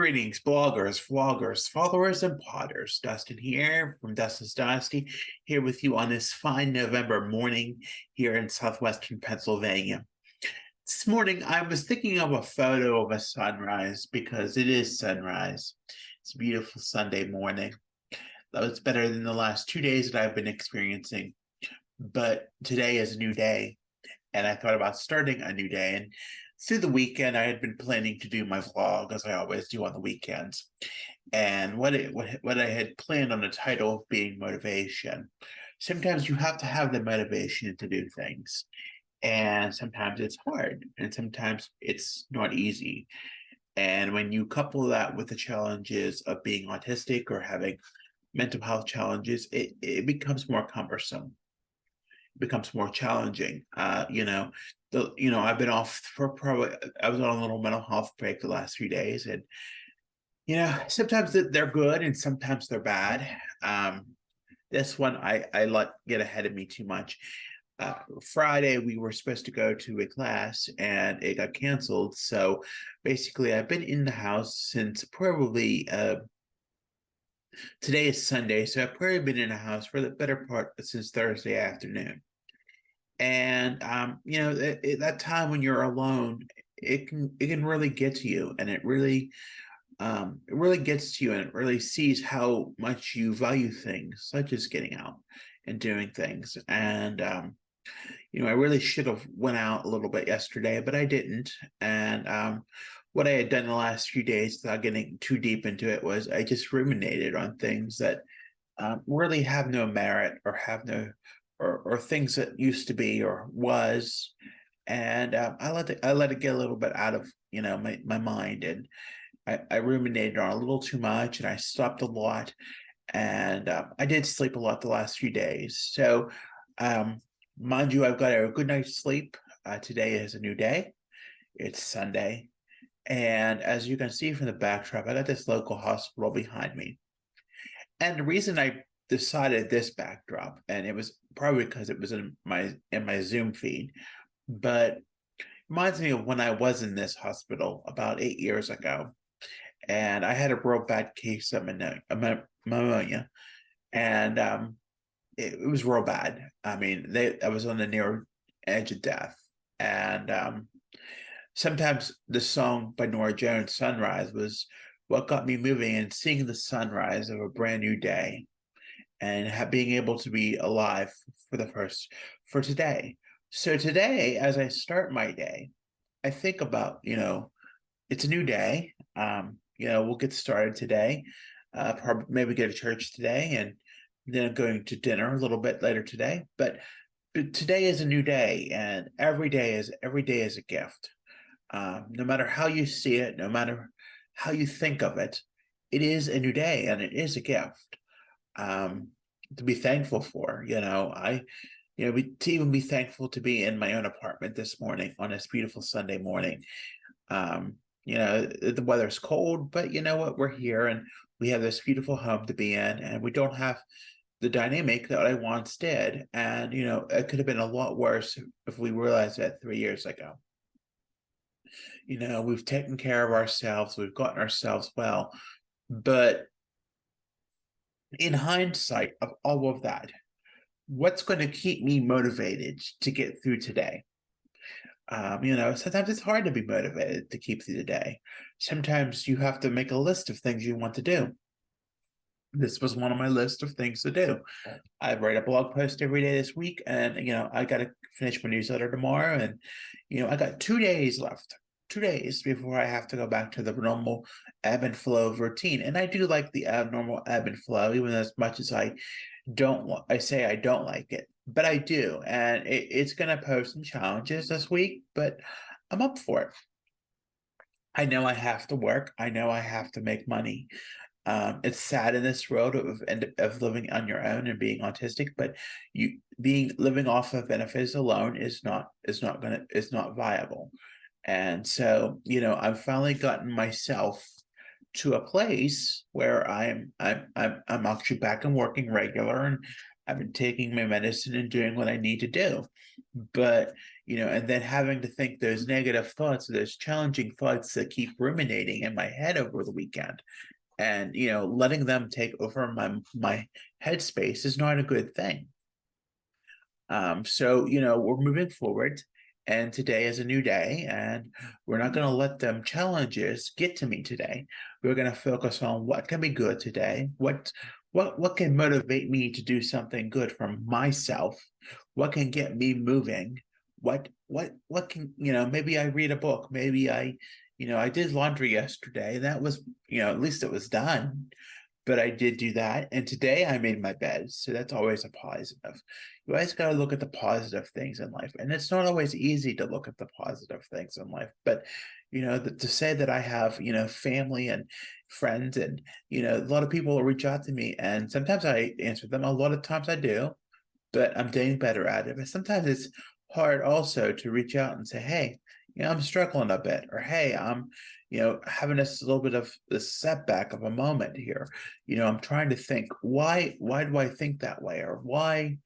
Greetings, bloggers, vloggers, followers, and potters. Dustin here from Dustin's Dynasty, here with you on this fine November morning here in southwestern Pennsylvania. This morning, I was thinking of a photo of a sunrise because it is sunrise. It's a beautiful Sunday morning. That was better than the last 2 days that I've been experiencing. But today is a new day, and I thought about starting a new day. And through the weekend, I had been planning to do my vlog, as I always do on the weekends. And what I had planned on the title being motivation. Sometimes you have to have the motivation to do things, and sometimes it's hard, and sometimes it's not easy. And when you couple that with the challenges of being autistic or having mental health challenges, it becomes more cumbersome, becomes more challenging. I've been off for probably, I was on a little mental health break the last few days, and sometimes they're good and sometimes they're bad. This one I let get ahead of me too much. Friday we were supposed to go to a class and it got canceled. So basically, I've been in the house since probably today is Sunday, so I've probably been in the house for the better part since Thursday afternoon. And that time when you're alone, it can really get to you, and it really gets to you, and it really sees how much you value things, such as getting out and doing things. And I really should have went out a little bit yesterday, but I didn't. And what I had done the last few days, without getting too deep into it, was I just ruminated on things that really have no merit or have no or things that used to be or was. And I let it get a little bit out of my mind, and I ruminated on a little too much, and I slept a lot, and I did sleep a lot the last few days. So mind you, I've got a good night's sleep. Today is a new day. It's Sunday, and as you can see from the backdrop, I got this local hospital behind me. And the reason I decided this backdrop, and it was probably because it was in my Zoom feed, but reminds me of when I was in this hospital about 8 years ago, and I had a real bad case of pneumonia, and it was real bad. I mean, I was on the near edge of death, and sometimes the song by Norah Jones, "Sunrise," was what got me moving, and seeing the sunrise of a brand new day, and being able to be alive for today. So today, as I start my day, I think about it's a new day. We'll get started today. Probably maybe go to church today, and then going to dinner a little bit later today. But today is a new day, and every day is a gift. No matter how you see it, no matter how you think of it, it is a new day, and it is a gift to be thankful for. To even be thankful to be in my own apartment this morning on this beautiful Sunday morning. The weather's cold, but you know what? We're here, and we have this beautiful home to be in, and we don't have the dynamic that I once did. And it could have been a lot worse if we realized that 3 years ago. We've taken care of ourselves, we've gotten ourselves well, but in hindsight of all of that, what's going to keep me motivated to get through today? Sometimes it's hard to be motivated to keep through the day. Sometimes you have to make a list of things you want to do. This was one of my list of things to do. I write a blog post every day this week, and I got to finish my newsletter tomorrow, and I got 2 days left, 2 days before I have to go back to the normal ebb and flow routine. And I do like the abnormal ebb and flow, even as much as I say I don't like it, but I do, and it's going to pose some challenges this week, but I'm up for it. I know I have to work. I know I have to make money. It's sad in this world of living on your own and being autistic, but living off of benefits alone is not viable. And so I've finally gotten myself to a place where I'm actually back and working regular, and I've been taking my medicine and doing what I need to do. But and then having to think those negative thoughts, those challenging thoughts that keep ruminating in my head over the weekend, and letting them take over my headspace is not a good thing. So we're moving forward, and today is a new day, and we're not going to let them challenges get to me today. We're going to focus on what can be good today, what can motivate me to do something good for myself, what can get me moving, what can, maybe I read a book, maybe I did laundry yesterday, and that was, at least it was done. But I did do that, and today I made my bed, so that's always a positive. You always got to look at the positive things in life, and it's not always easy to look at the positive things in life. But to say that I have family and friends, and a lot of people will reach out to me, and sometimes I answer them. A lot of times I do, but I'm getting better at it. But sometimes it's hard also to reach out and say, hey, I'm struggling a bit, or hey, I'm, having this little bit of this setback of a moment here. I'm trying to think, why do I think that way? Or why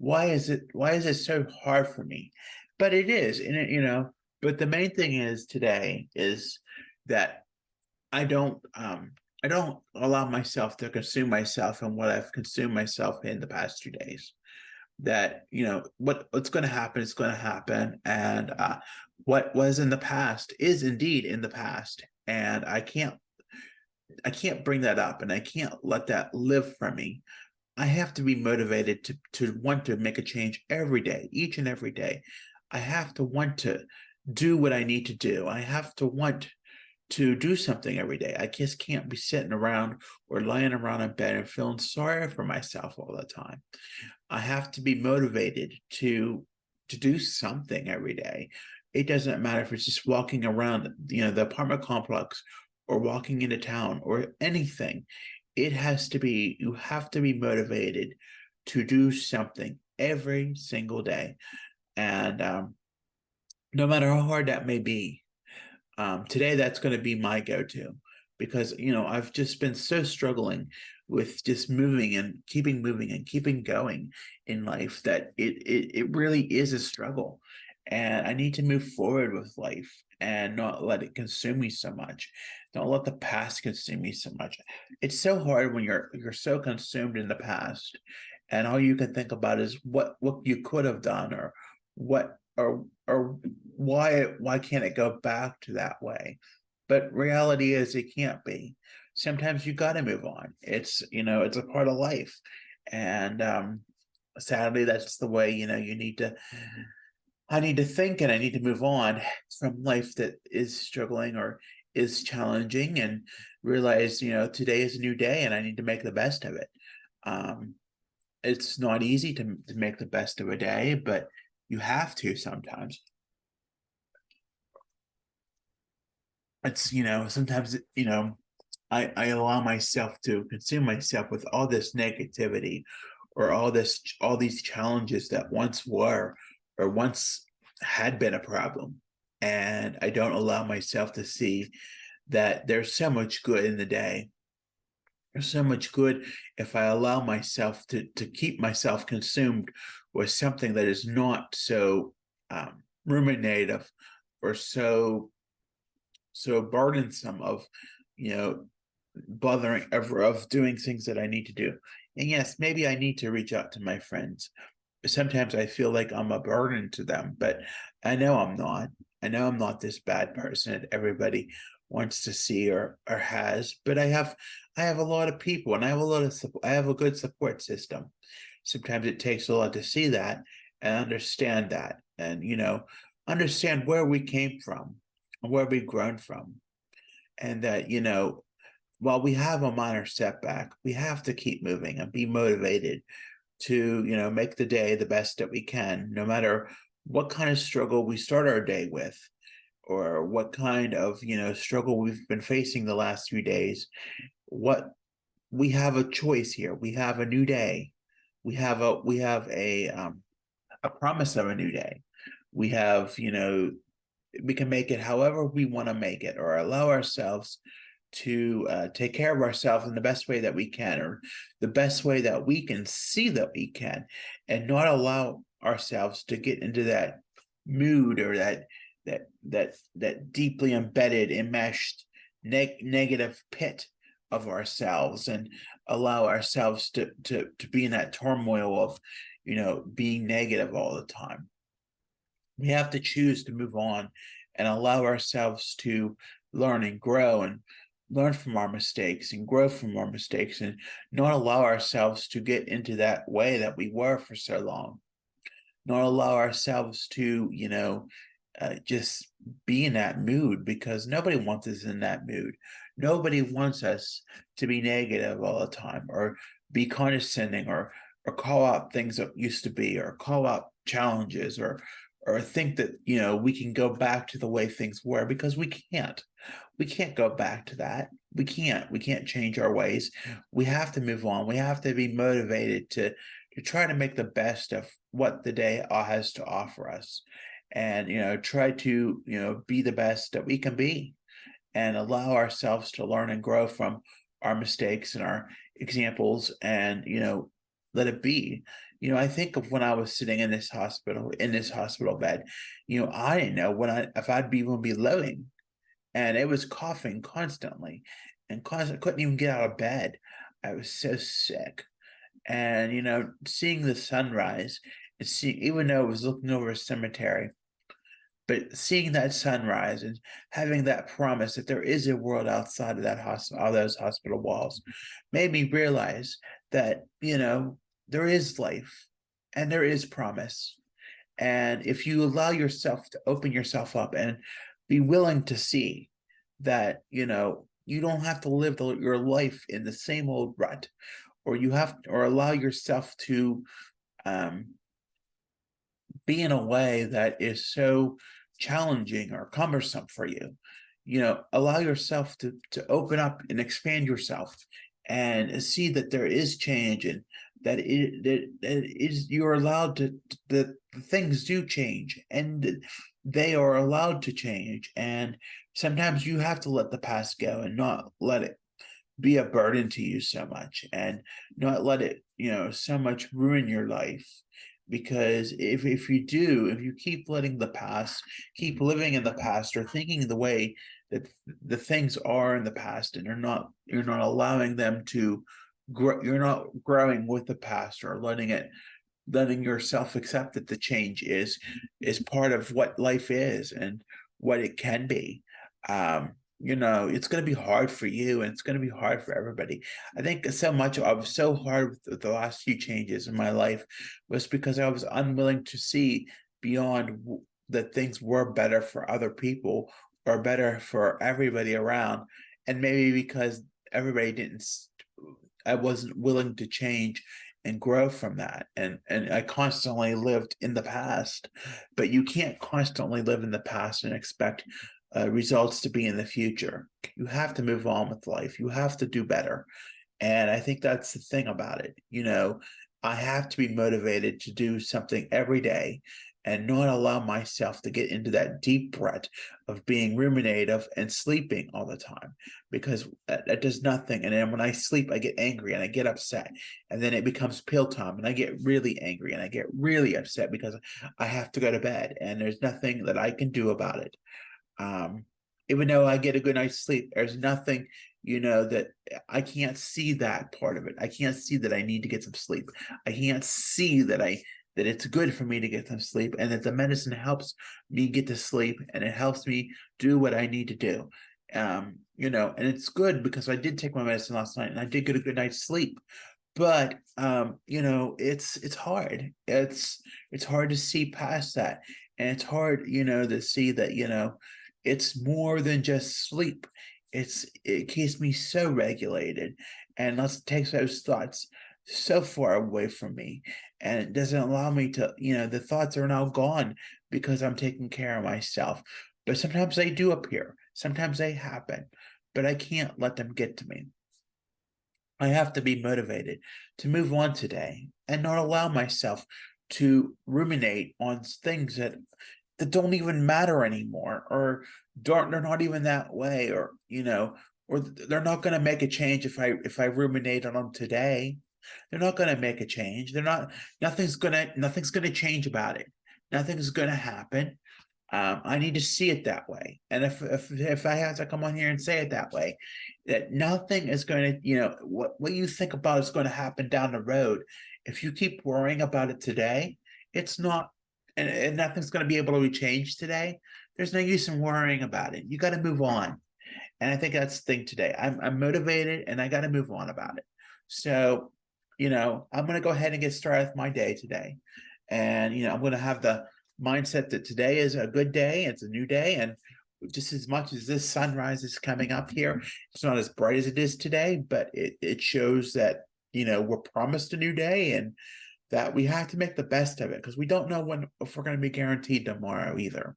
is it so hard for me? But it is, and but the main thing is today is that I don't allow myself to consume myself in what I've consumed myself in the past 2 days. That what's going to happen is going to happen, and what was in the past is indeed in the past, and I can't bring that up, and I can't let that live for me. I have to be motivated to want to make a change every day, each and every day. I have to want to do what I need to do. I have to want to do something every day. I just can't be sitting around or lying around in bed and feeling sorry for myself all the time. I have to be motivated to do something every day. It doesn't matter if it's just walking around, the apartment complex, or walking into town, or anything. You have to be motivated to do something every single day. And no matter how hard that may be, today that's going to be my go-to, because I've just been so struggling with just moving and keeping going in life, that it really is a struggle, and I need to move forward with life and not let it consume me so much. Don't let the past consume me so much. It's so hard when you're so consumed in the past, and all you can think about is what you could have done, or what or why can't it go back to that way? But reality is it can't be. Sometimes you got to move on. It's a part of life, and sadly that's the way you need to. I need to think, and I need to move on from life that is struggling or is challenging, and realize today is a new day, and I need to make the best of it. Um, it's not easy to make the best of a day, but you have to sometimes. It's sometimes I allow myself to consume myself with all this negativity, or all these challenges that once were, or once had been a problem, and I don't allow myself to see that there's so much good in the day. There's so much good if I allow myself to keep myself consumed with something that is not so ruminative, or so burdensome, of bothering of doing things that I need to do. And yes, maybe I need to reach out to my friends. Sometimes I feel like I'm a burden to them, but I know I'm not. I know I'm not this bad person that everybody wants to see, or has. But I have a lot of people, and I have a good support system. Sometimes it takes a lot to see that and understand that, and understand where we came from and where we've grown from, and that while we have a minor setback, we have to keep moving and be motivated to make the day the best that we can, no matter what kind of struggle we start our day with, or what kind of struggle we've been facing the last few days. What We have a choice here. We have a new day. We have a promise of a new day. We have we can make it however we want to make it, or allow ourselves to take care of ourselves in the best way that we can, or the best way that we can see that we can, and not allow ourselves to get into that mood, or that deeply embedded, enmeshed negative pit of ourselves, and allow ourselves to be in that turmoil of, being negative all the time. We have to choose to move on and allow ourselves to learn and grow, and learn from our mistakes and grow from our mistakes, and not allow ourselves to get into that way that we were for so long. Not allow ourselves to, just be in that mood, because nobody wants us in that mood. Nobody wants us to be negative all the time, or be condescending, or call out things that used to be, or call out challenges, or think that, we can go back to the way things were, because we can't. We can't go back to that. We can't change our ways. We have to move on. We have to be motivated to try to make the best of what the day has to offer us, and try to be the best that we can be, and allow ourselves to learn and grow from our mistakes and our examples, and let it be. I think of when I was sitting in this hospital bed. I didn't know if I'd even be living, and it was coughing constantly, and constantly couldn't even get out of bed. I was so sick. And seeing the sunrise, and even though it was looking over a cemetery, but seeing that sunrise and having that promise that there is a world outside of that hospital, all those hospital walls, made me realize that there is life, and there is promise. And if you allow yourself to open yourself up and be willing to see that, you don't have to live your life in the same old rut, or allow yourself to um, be in a way that is so challenging or cumbersome for you. Allow yourself to open up and expand yourself, and see that there is change, and that you're allowed that things do change, and they are allowed to change. And sometimes you have to let the past go, and not let it be a burden to you so much, and not let it so much ruin your life. Because if you keep letting the past, keep living in the past, or thinking the way that the things are in the past, and you're not allowing them to grow, you're not growing with the past, or letting yourself accept that the change is part of what life is, and what it can be. It's going to be hard for you, and it's going to be hard for everybody. I think so much I was so hard with the last few changes in my life was because I was unwilling to see beyond that things were better for other people, or better for everybody around. And maybe because everybody didn't, I wasn't willing to change and grow from that. And I constantly lived in the past. But you can't constantly live in the past and expect results to be in the future. You have to move on with life. You have to do better. And I think that's the thing about it. I have to be motivated to do something every day, and not allow myself to get into that deep rut of being ruminative and sleeping all the time, because that does nothing. And then when I sleep, I get angry and I get upset, and then it becomes pill time, and I get really angry and I get really upset because I have to go to bed, and there's nothing that I can do about it. Um, Even though I get a good night's sleep, there's nothing, that I can't see that part of it. I can't see that I need to get some sleep. I can't see that it's good for me to get some sleep, and that the medicine helps me get to sleep, and it helps me do what I need to do. And it's good because I did take my medicine last night, and I did get a good night's sleep. But it's hard. It's hard to see past that. And it's hard, to see that, it's more than just sleep. It keeps me so regulated, and takes those thoughts so far away from me, and it doesn't allow me to, the thoughts are now gone because I'm taking care of myself. But sometimes they do appear, sometimes they happen, but I can't let them get to me. I have to be motivated to move on today, and not allow myself to ruminate on things that don't even matter anymore, or they're not even that way, or they're not going to make a change if I ruminate on them today. They're not going to make a change. They're not. Nothing's gonna change about it. Nothing's going to happen. I need to see it that way. And if I have to come on here and say it that way, that nothing is going to, what you think about is going to happen down the road. If you keep worrying about it today, it's not, and nothing's going to be able to be changed today. There's no use in worrying about it. You got to move on. And I think that's the thing today. I'm motivated and I got to move on about it. So, I'm going to go ahead and get started with my day today. And, I'm going to have the mindset that today is a good day. It's a new day. And just as much as this sunrise is coming up here, it's not as bright as it is today, but it shows that, we're promised a new day and that we have to make the best of it because we don't know if we're going to be guaranteed tomorrow either.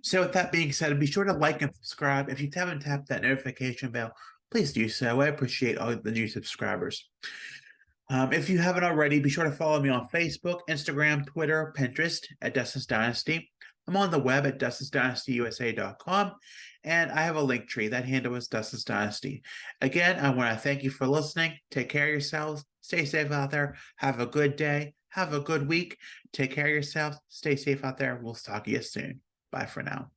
So with that being said, be sure to like and subscribe. If you haven't tapped that notification bell, please do so. I appreciate all the new subscribers. If you haven't already, be sure to follow me on Facebook, Instagram, Twitter, Pinterest at Dustin's Dynasty. I'm on the web at DustinsDynastyUSA.com, and I have a link tree. That handle is Dustin's Dynasty. Again, I want to thank you for listening. Take care of yourselves. Stay safe out there. Have a good day. Have a good week. Take care of yourselves. Stay safe out there. We'll talk to you soon. Bye for now.